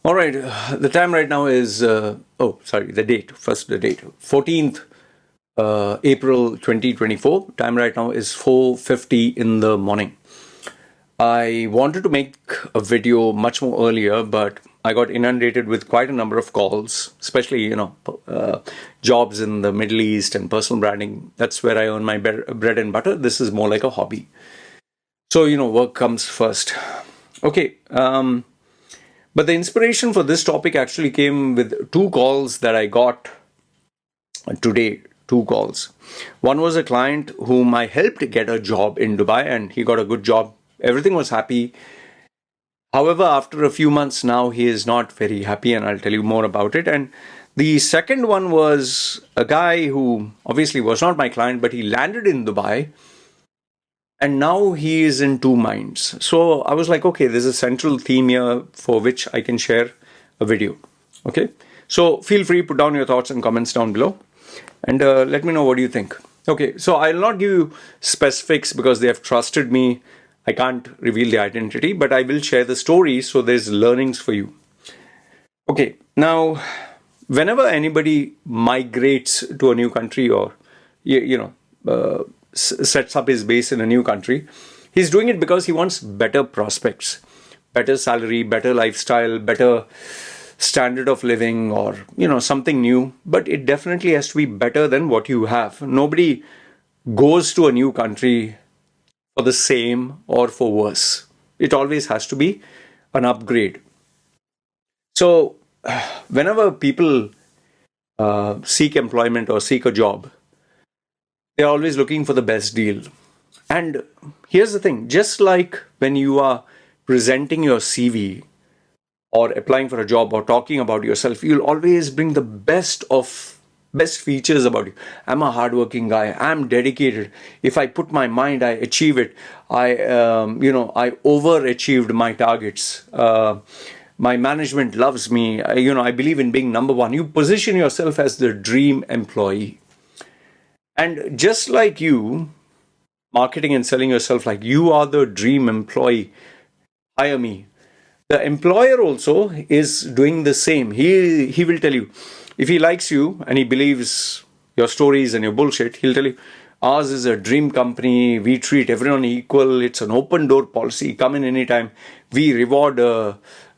All right, the time right now is, the date, first the date, 14th April 2024. Time right now is 4:50 in the morning. I wanted to make a video much more earlier, but I got inundated with quite a number of calls, especially, jobs in the Middle East and personal branding. That's where I earn my bread and butter. This is more like a hobby. So, work comes first. Okay. But the inspiration for this topic actually came with two calls that I got today. Two calls. One was a client whom I helped get a job in Dubai, and he got a good job. Everything was happy. However, after a few months now, he is not very happy, and I'll tell you more about it. And the second one was a guy who obviously was not my client, but he landed in Dubai. And now he is in two minds. So I was like, okay, there's a central theme here for which I can share a video. Okay. So feel free, put down your thoughts and comments down below. And let me know what you think. Okay. So I'll not give you specifics because they have trusted me. I can't reveal the identity, but I will share the story. So there's learnings for you. Okay. Now, whenever anybody migrates to a new country or, sets up his base in a new country, he's doing it because he wants better prospects, better salary, better lifestyle, better standard of living, or something new. But it definitely has to be better than what you have. Nobody goes to a new country for the same or for worse. It always has to be an upgrade. So whenever people seek employment or seek a job, they're always looking for the best deal. And here's the thing, just like when you are presenting your CV or applying for a job or talking about yourself, you'll always bring the best features about you. I'm a hardworking guy. I'm dedicated. If I put my mind, I achieve it. I overachieved my targets. My management loves me. I believe in being number one. You position yourself as the dream employee. And just like you, marketing and selling yourself like you are the dream employee, hire me. The employer also is doing the same. He will tell you, if he likes you and he believes your stories and your bullshit, he'll tell you, ours is a dream company. We treat everyone equal. It's an open door policy. Come in anytime. We reward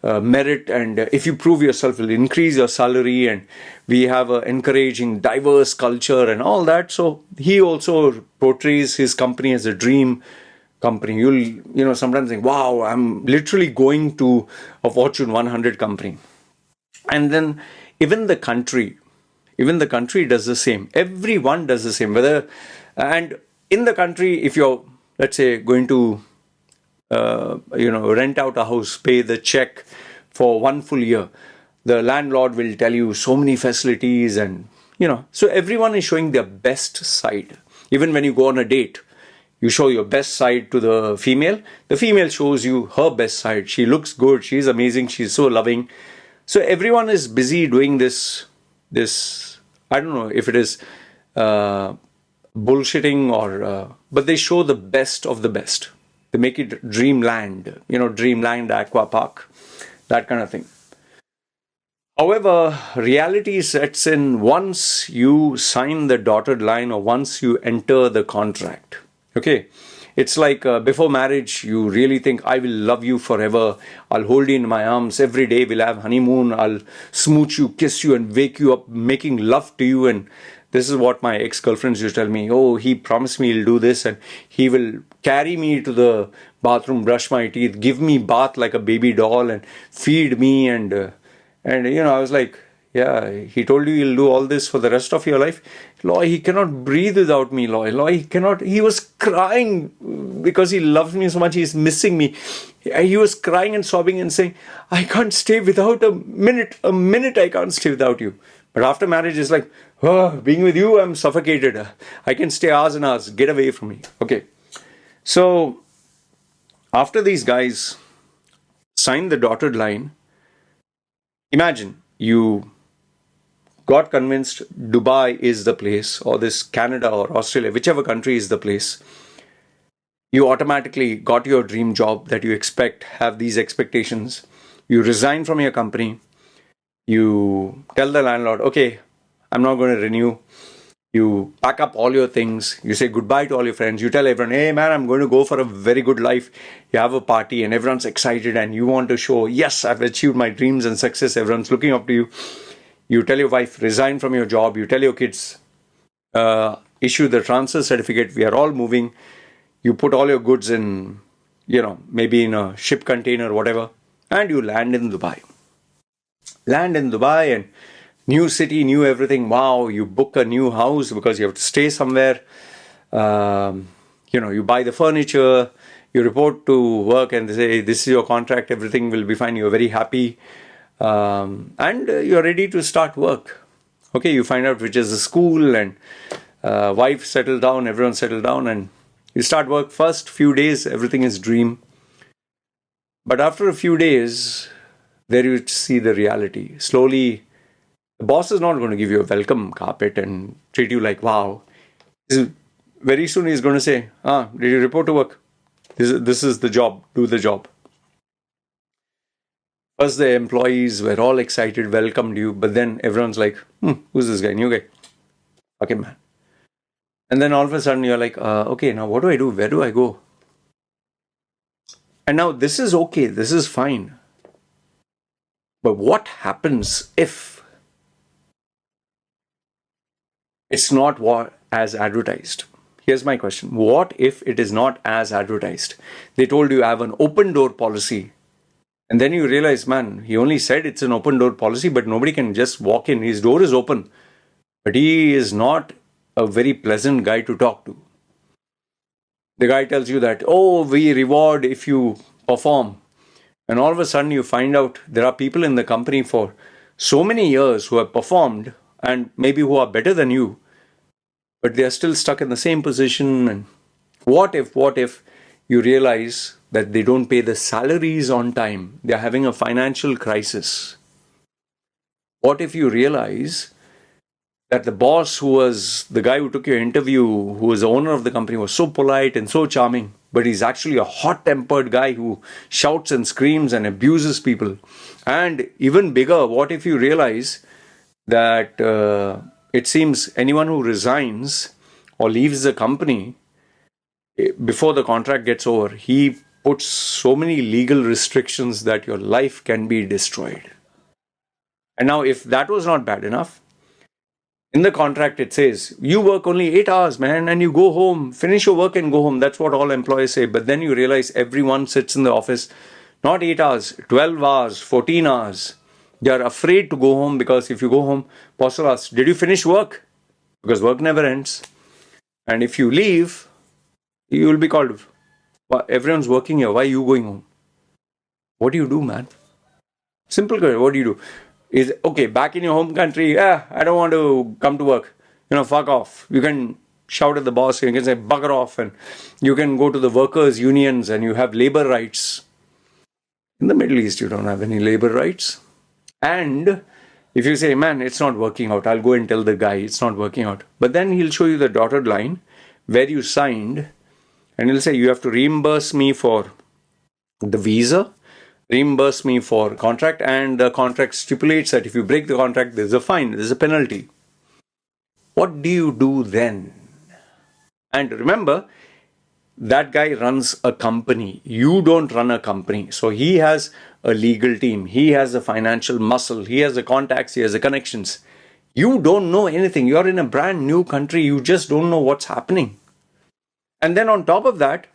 merit, and if you prove yourself, we'll increase your salary, and we have an encouraging diverse culture and all that. So he also portrays his company as a dream company. You'll sometimes think, wow, I'm literally going to a Fortune 100 company. And then even the country does the same. Everyone does the same. And in the country, if you're, let's say, going to rent out a house, pay the check for 1 full year, the landlord will tell you so many facilities, and so everyone is showing their best side. Even when you go on a date, you show your best side to the female shows you her best side. She looks good, she's amazing, she's so loving. So everyone is busy doing this I don't know if it is bullshitting or but they show the best of the best. They make it dreamland, dreamland aqua park, that kind of thing. However, reality sets in once you sign the dotted line or once you enter the contract. Okay. It's like before marriage, you really think, I will love you forever. I'll hold you in my arms every day. We'll have honeymoon. I'll smooch you, kiss you, and wake you up, making love to you. And this is what my ex-girlfriends used to tell me. Oh, he promised me he'll do this, and he will carry me to the bathroom, brush my teeth, give me bath like a baby doll, and feed me. And I was like, yeah, he told you he'll do all this for the rest of your life. Loy, he cannot breathe without me, Loy. Loy, he was crying because he loves me so much. He's missing me. He was crying and sobbing and saying, I can't stay without a minute I can't stay without you. But after marriage, it's like, oh, being with you, I'm suffocated. I can stay hours and hours. Get away from me. Okay. So after these guys signed the dotted line, imagine you got convinced Dubai is the place, or this Canada or Australia, whichever country is the place. You automatically got your dream job that you expect, have these expectations. You resign from your company. You tell the landlord, okay, I'm not going to renew. You pack up all your things. You say goodbye to all your friends. You tell everyone, hey man, I'm going to go for a very good life. You have a party and everyone's excited and you want to show, yes, I've achieved my dreams and success. Everyone's looking up to you. You tell your wife, resign from your job. You tell your kids, issue the transfer certificate. We are all moving. You put all your goods in, maybe in a ship container, whatever, and you land in Dubai. Land in Dubai and new city, new everything. Wow, you book a new house because you have to stay somewhere. You buy the furniture, you report to work and they say, this is your contract, everything will be fine. You're very happy. And you're ready to start work. Okay, you find out which is the school and wife settled down, everyone settled down and you start work. First few days, everything is dream. But after a few days, there you see the reality. Slowly, the boss is not going to give you a welcome carpet and treat you like, wow. Very soon he's going to say, did you report to work? This is the job. Do the job. First, the employees were all excited, welcomed you. But then everyone's like, who's this guy? New guy. Okay, man. And then all of a sudden you're like, okay, now what do I do? Where do I go? And now this is okay. This is fine. But what happens if it's not as advertised? Here's my question. What if it is not as advertised? They told you I have an open door policy. And then you realize, man, he only said it's an open door policy, but nobody can just walk in. His door is open. But he is not a very pleasant guy to talk to. The guy tells you that, we reward if you perform. And all of a sudden you find out there are people in the company for so many years who have performed and maybe who are better than you, but they are still stuck in the same position. And what if you realize that they don't pay the salaries on time? They're having a financial crisis. What if you realize that the boss, who was the guy who took your interview, who was the owner of the company, was so polite and so charming, but he's actually a hot-tempered guy who shouts and screams and abuses people? And even bigger, what if you realize that it seems anyone who resigns or leaves the company before the contract gets over, he puts so many legal restrictions that your life can be destroyed. And now if that was not bad enough, in the contract it says, you work only 8 hours, man, and you go home, finish your work and go home. That's what all employees say. But then you realize everyone sits in the office, not 8 hours, 12 hours, 14 hours. They are afraid to go home because if you go home, boss will ask, did you finish work? Because work never ends. And if you leave, you will be called, everyone's working here, why are you going home? What do you do, man? Simple question, what do you do? Is okay, back in your home country, I don't want to come to work. Fuck off. You can shout at the boss, you can say bugger off, and you can go to the workers' unions and you have labor rights. In the Middle East, you don't have any labor rights. And if you say, man, it's not working out, I'll go and tell the guy it's not working out. But then he'll show you the dotted line where you signed, and he'll say, you have to reimburse me for the visa, reimburse me for contract, and the contract stipulates that if you break the contract, there's a fine, there's a penalty. What do you do then? And remember, that guy runs a company. You don't run a company. So he has a legal team. He has a financial muscle. He has the contacts. He has the connections. You don't know anything. You're in a brand new country. You just don't know what's happening. And then on top of that,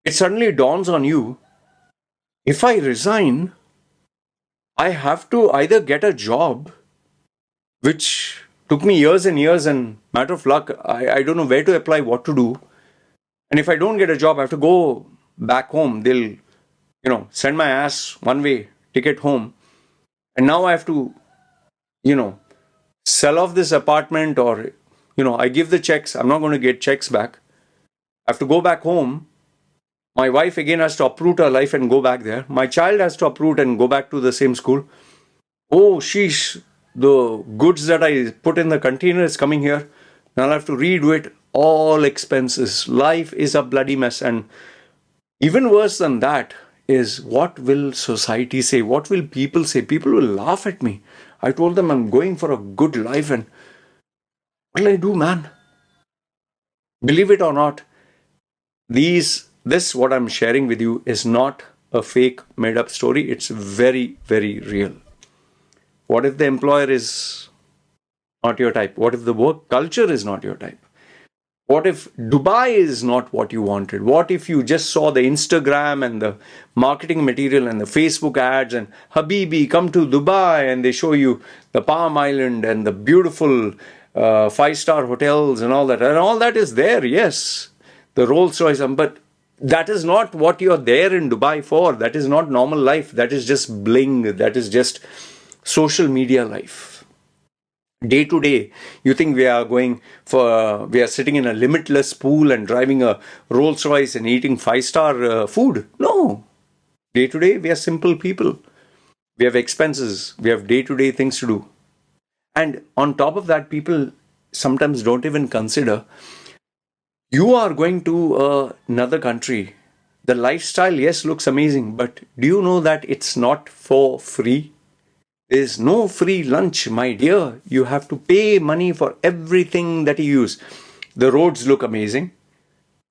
it suddenly dawns on you, if I resign, I have to either get a job, which took me years and years, and matter of luck, I don't know where to apply, what to do. And if I don't get a job, I have to go back home. They'll, send my ass one way ticket home. And now I have to, sell off this apartment, or, I give the checks. I'm not going to get checks back. I have to go back home. My wife again has to uproot her life and go back there. My child has to uproot and go back to the same school. Oh, sheesh, the goods that I put in the container is coming here. Now I'll have to redo it. All expenses. Life is a bloody mess. And even worse than that, is, what will society say? What will people say? People will laugh at me. I told them I'm going for a good life, and what will I do, man? Believe it or not, this what I'm sharing with you is not a fake made up story. It's very, very real. What if the employer is not your type? What if the work culture is not your type? What if Dubai is not what you wanted? What if you just saw the Instagram and the marketing material and the Facebook ads and Habibi, come to Dubai, and they show you the Palm Island and the beautiful five-star hotels and all that. And all that is there, yes. The Rolls Royce, but that is not what you're there in Dubai for. That is not normal life. That is just bling. That is just social media life. Day to day, you think we are sitting in a limitless pool and driving a Rolls Royce and eating five-star food? No. Day to day, we are simple people. We have expenses. We have day to day things to do. And on top of that, people sometimes don't even consider, you are going to another country. The lifestyle, yes, looks amazing, but do you know that it's not for free? There's no free lunch, my dear. You have to pay money for everything that you use. The roads look amazing.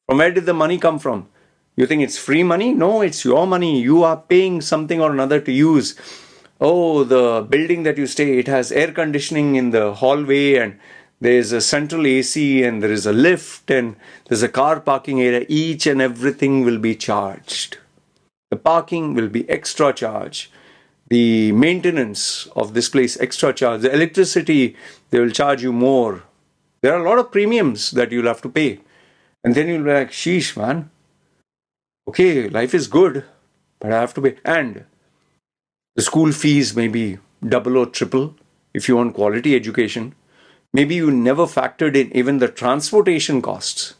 From where did the money come from? You think it's free money? No, it's your money. You are paying something or another to use. Oh, the building that you stay, it has air conditioning in the hallway, and there's a central AC, and there is a lift, and there's a car parking area. Each and everything will be charged. The parking will be extra charge. The maintenance of this place, extra charge. The electricity, they will charge you more. There are a lot of premiums that you'll have to pay. And then you'll be like, sheesh, man. Okay, life is good, but I have to pay. And the school fees may be double or triple if you want quality education. Maybe you never factored in even the transportation costs.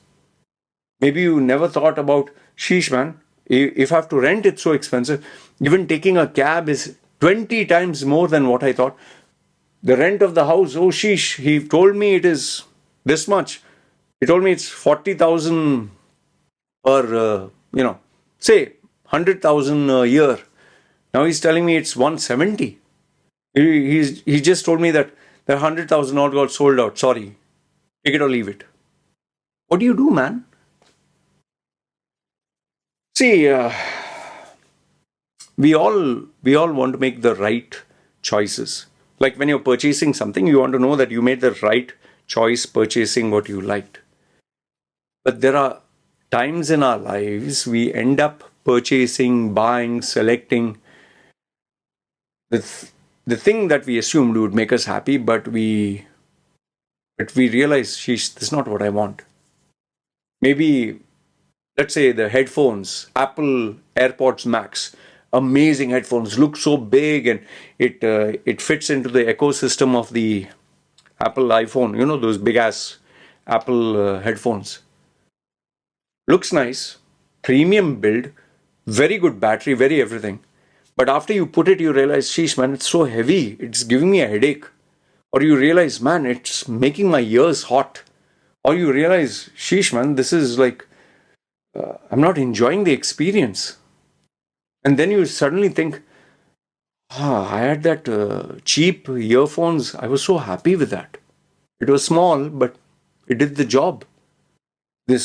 Maybe you never thought about, sheesh, man, if I have to rent, it's so expensive. Even taking a cab is 20 times more than what I thought. The rent of the house, oh sheesh, he told me it is this much. He told me it's 40,000 per, say 100,000 a year. Now he's telling me it's 170. He just told me that the 100,000 all got sold out. Sorry, take it or leave it. What do you do, man? See, we all want to make the right choices. Like when you're purchasing something, you want to know that you made the right choice purchasing what you liked. But there are times in our lives we end up purchasing, buying, selecting the thing that we assumed would make us happy, but we realize, sheesh, this is not what I want. Maybe, let's say the headphones, Apple AirPods Max, amazing headphones, look so big, and it fits into the ecosystem of the Apple iPhone, those big ass Apple headphones. Looks nice, premium build, very good battery, very everything. But after you put it, you realize, sheesh, man, it's so heavy, it's giving me a headache. Or you realize, man, it's making my ears hot. Or you realize, sheesh, man, this is like, I'm not enjoying the experience. And then you suddenly think, I had that cheap earphones. I was so happy with that. It was small, but it did the job.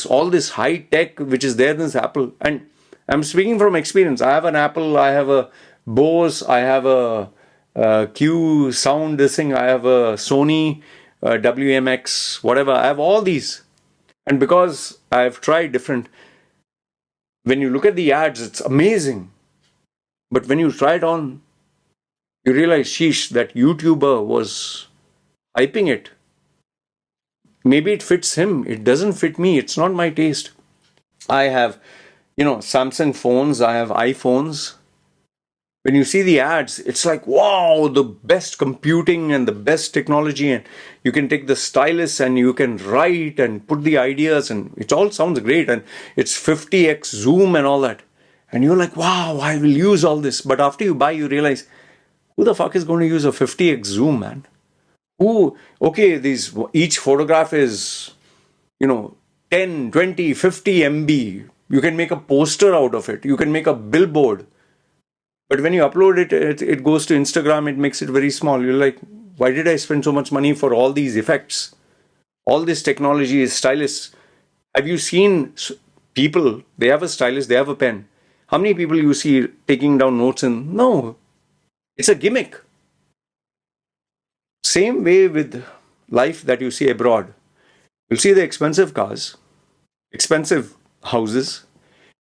All this high tech which is there in this Apple, and I'm speaking from experience. I have an Apple, I have a Bose, I have a Q sound, this thing, I have a Sony WMX, whatever. I have all these. And because I've tried different, when you look at the ads, it's amazing. But when you try it on, you realize, sheesh, that YouTuber was hyping it. Maybe it fits him. It doesn't fit me. It's not my taste. I have, Samsung phones. I have iPhones. When you see the ads, it's like, wow, the best computing and the best technology. And you can take the stylus and you can write and put the ideas, and it all sounds great. And it's 50x zoom and all that. And you're like, wow, I will use all this. But after you buy, you realize, who the fuck is going to use a 50x zoom, man? Each photograph is, 10, 20, 50 MB. You can make a poster out of it. You can make a billboard. But when you upload it, it goes to Instagram, it makes it very small. You're like, why did I spend so much money for all these effects? All this technology is stylus. Have you seen people, they have a stylus, they have a pen. How many people you see taking down notes? And no, it's a gimmick. Same way with life that you see abroad. You'll see the expensive cars, expensive houses,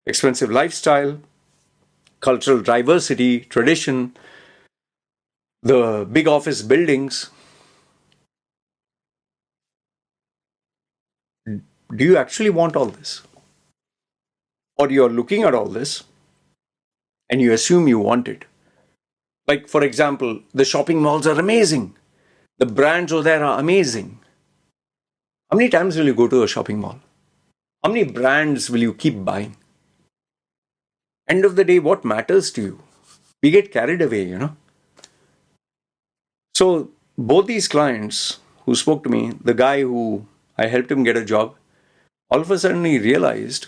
expensive lifestyle, cultural diversity, tradition, the big office buildings. Do you actually want all this? Or you're looking at all this and you assume you want it. Like, for example, the shopping malls are amazing. The brands over there are amazing. How many times will you go to a shopping mall? How many brands will you keep buying? End of the day, what matters to you? We get carried away. So both these clients who spoke to me, the guy who I helped him get a job, all of a sudden he realized,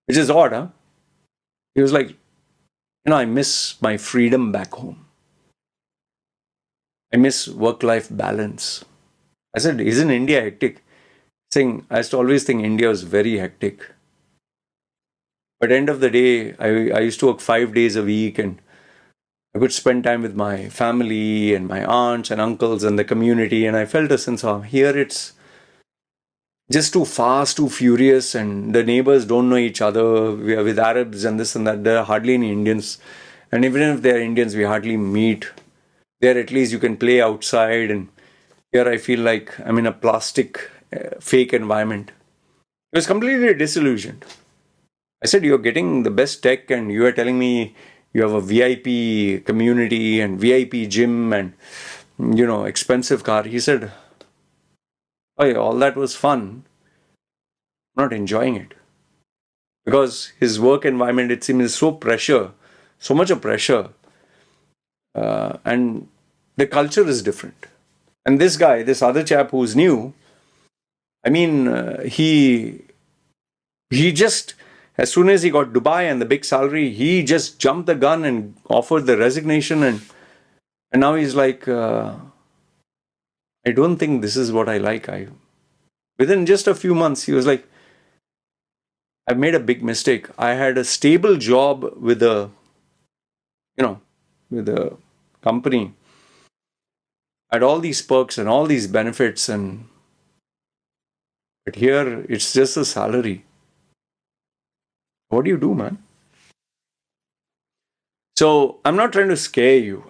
which is odd, huh? He was like, I miss my freedom back home. I miss work-life balance. I said, isn't India hectic? Saying, I used to always think India was very hectic. But end of the day, I used to work 5 days a week and I could spend time with my family and my aunts and uncles and the community. And I felt a sense of, here it's just too fast, too furious, and the neighbors don't know each other. We are with Arabs and this and that. There are hardly any Indians. And even if they're Indians, we hardly meet. There at least you can play outside. And here I feel like I'm in a plastic, fake environment. I was completely disillusioned. I said, you're getting the best tech and you are telling me you have a VIP community and VIP gym and, expensive car. He said, oh yeah, all that was fun. I'm not enjoying it. Because his work environment, it seems, is so much of pressure. And the culture is different. And this guy, this other chap who's new, he just, as soon as he got Dubai and the big salary, he just jumped the gun and offered the resignation. And now he's like, I don't think this is what I like. Within just a few months, he was like, I've made a big mistake. I had a stable job with a company. I had all these perks and all these benefits, but here it's just a salary. What do you do, man? So I'm not trying to scare you.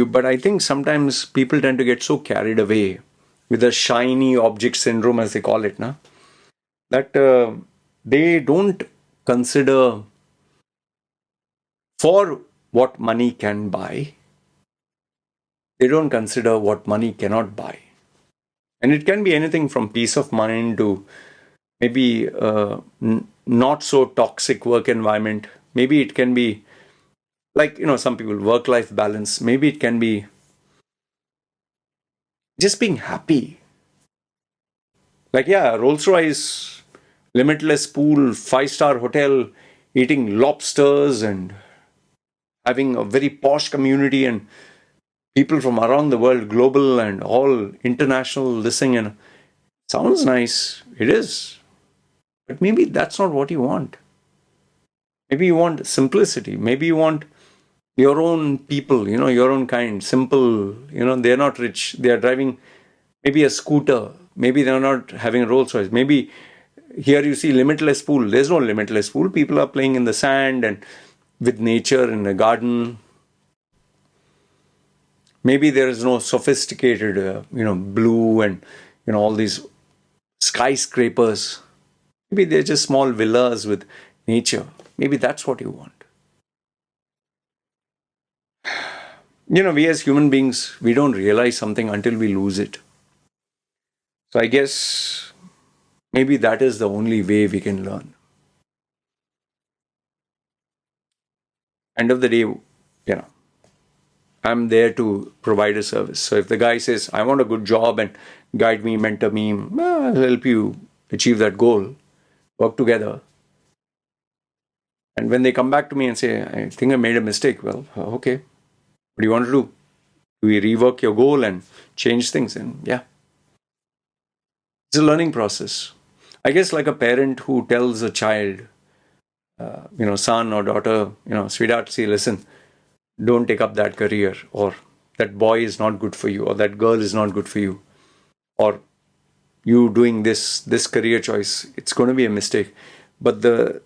But I think sometimes people tend to get so carried away with the shiny object syndrome, as they call it, that they don't consider for what money can buy. They don't consider what money cannot buy. And it can be anything from peace of mind to maybe not so toxic work environment. Maybe it can be like, some people, work-life balance. Maybe it can be just being happy. Like, yeah, Rolls-Royce, limitless pool, 5-star hotel, eating lobsters and having a very posh community and people from around the world, global and all international listening. And sounds nice. It is. But maybe that's not what you want. Maybe you want simplicity. Maybe you want your own people, your own kind, simple, they're not rich. They are driving maybe a scooter. Maybe they're not having a Rolls Royce. Maybe here you see limitless pool. There's no limitless pool. People are playing in the sand and with nature in a garden. Maybe there is no sophisticated, blue and, all these skyscrapers. Maybe they're just small villas with nature. Maybe that's what you want. We as human beings, we don't realize something until we lose it. So I guess maybe that is the only way we can learn. End of the day, I'm there to provide a service. So if the guy says, I want a good job and guide me, mentor me, I'll help you achieve that goal. Work together. And when they come back to me and say, I think I made a mistake, well, okay, what do you want to do? Do we rework your goal and change things? And yeah, it's a learning process. I guess like a parent who tells a child, son or daughter, sweetheart, see, listen, don't take up that career, or that boy is not good for you, or that girl is not good for you, or you doing this career choice, it's going to be a mistake. But the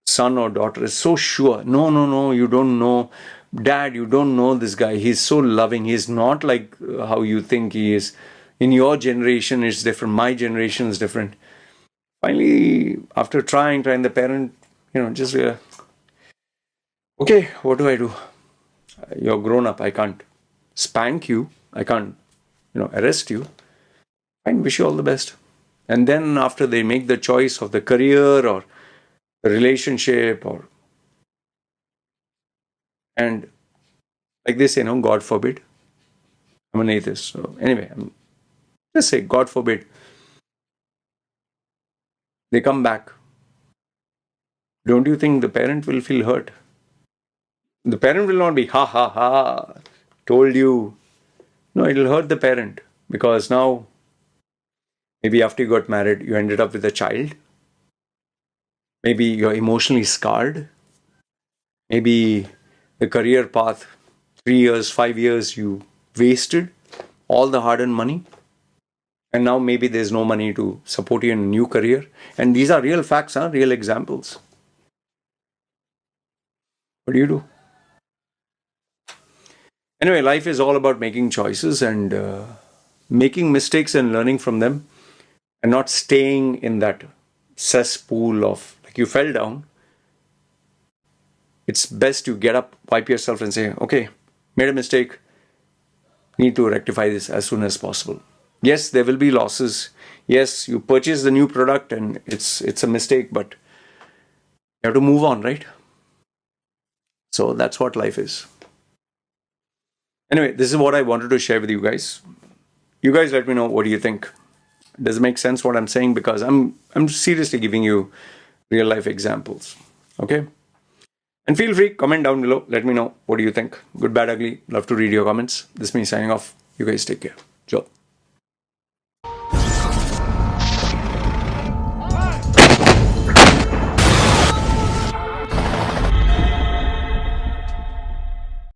son or daughter is so sure, no, you don't know, dad, you don't know this guy, he's so loving, he's not like how you think he is. In your generation it's different, my generation is different. Finally, after trying, the parent, just okay, what do I do? You're grown up, I can't spank you, I can't, arrest you. Fine, wish you all the best. And then after they make the choice of the career or the relationship, and like they say, no, God forbid. I'm an atheist. So anyway, just say, God forbid. They come back. Don't you think the parent will feel hurt? The parent will not be, ha ha ha, told you. No, it'll hurt the parent, because now maybe after you got married, you ended up with a child. Maybe you're emotionally scarred. Maybe the career path, 3 years, 5 years, you wasted all the hard-earned money. And now maybe there's no money to support you in a new career. And these are real facts, real examples. What do you do? Anyway, life is all about making choices and making mistakes and learning from them, and not staying in that cesspool of, like, you fell down. It's best you get up, wipe yourself and say, okay, made a mistake, need to rectify this as soon as possible. Yes, there will be losses. Yes, you purchase the new product and it's a mistake, but you have to move on, right? So that's what life is. Anyway, this is what I wanted to share with you guys. You guys let me know, what do you think? Does it make sense what I'm saying? Because I'm seriously giving you real life examples. Okay? And feel free, comment down below. Let me know, what do you think? Good, bad, ugly. Love to read your comments. This is me signing off. You guys take care. Joe.